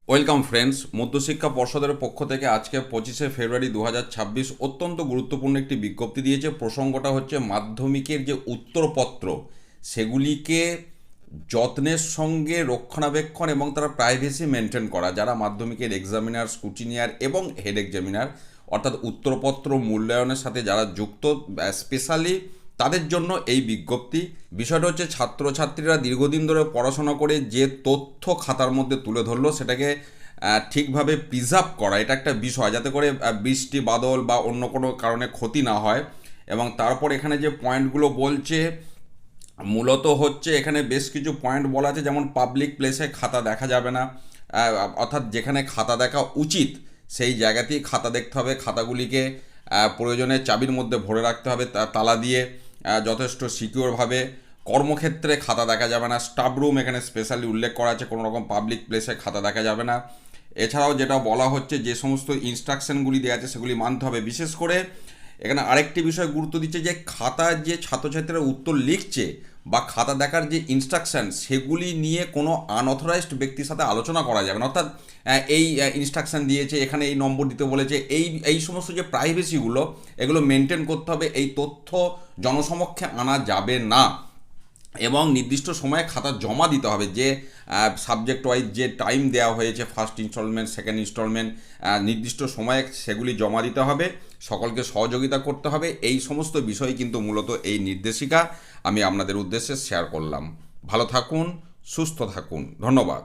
Welcome friends, মধ্যশিক্ষা পর্ষদের পক্ষ থেকে আজকে 25শে ফেব্রুয়ারি 2026 অত্যন্ত গুরুত্বপূর্ণ একটি বিজ্ঞপ্তি দিয়েছে। প্রসঙ্গটা হচ্ছে মাধ্যমিকের যে উত্তরপত্র সেগুলিকে যত্নের সঙ্গে রক্ষণাবেক্ষণ এবং তারা প্রাইভেসি মেনটেন করা, যারা মাধ্যমিকের এক্সামিনার, স্কুটিনিয়ার এবং হেড এক্সামিনার অর্থাৎ উত্তরপত্র মূল্যায়নের সাথে যারা যুক্ত, স্পেশালি তাদের জন্য এই বিজ্ঞপ্তি। বিষয়টা হচ্ছে ছাত্রছাত্রীরা দীর্ঘদিন ধরে পড়াশোনা করে যে তথ্য খাতার মধ্যে তুলে ধরলো সেটাকে ঠিকভাবে প্রিজার্ভ করা, এটা একটা বিষয়, যাতে করে বৃষ্টি বাদল বা অন্য কোনো কারণে ক্ষতি না হয়। এবং তারপর এখানে যে পয়েন্টগুলো বলছে মূলত হচ্ছে এখানে বেশ কিছু পয়েন্ট বলা আছে, যেমন পাবলিক প্লেসে খাতা দেখা যাবে না, অর্থাৎ যেখানে খাতা দেখা উচিত সেই জায়গাতেই খাতা দেখতে হবে। খাতাগুলিকে প্রয়োজনে চাবির মধ্যে ভরে রাখতে হবে তালা দিয়ে, যথেষ্ট সিকিউরভাবে। কর্মক্ষেত্রে খাতা দেখা যাবে না। স্টাফ রুম এখানে স্পেশালি উল্লেখ করা আছে, কোনো রকম পাবলিক প্লেসে খাতা দেখা যাবে না। এছাড়াও যেটা বলা হচ্ছে, যে সমস্ত ইনস্ট্রাকশনগুলি দেওয়া আছে সেগুলি মানতে হবে। বিশেষ করে এখানে আরেকটি বিষয় গুরুত্ব দিচ্ছে যে খাতার যে ছাত্রছাত্রীরা উত্তর লিখছে বা খাতা দেখার যে ইনস্ট্রাকশান সেগুলি নিয়ে কোনো আনঅথরাইজড ব্যক্তির সাথে আলোচনা করা যাবে না। অর্থাৎ এই ইনস্ট্রাকশান দিয়েছে, এখানে এই নম্বর দিতে বলেছে, এই সমস্ত যে প্রাইভেসিগুলো এগুলো মেনটেন করতে হবে। এই তথ্য জনসমক্ষে আনা যাবে না এবং নির্দিষ্ট সময়ে খাতা জমা দিতে হবে। যে সাবজেক্ট ওয়াইজ যে টাইম দেওয়া হয়েছে, ফার্স্ট ইনস্টলমেন্ট, সেকেন্ড ইনস্টলমেন্ট, নির্দিষ্ট সময়ে সেগুলি জমা দিতে হবে। সকলকে সহযোগিতা করতে হবে। এই সমস্ত বিষয় কিন্তু মূলত এই নির্দেশিকা আমি আপনাদের উদ্দেশ্যে শেয়ার করলাম। ভালো থাকুন, সুস্থ থাকুন, ধন্যবাদ।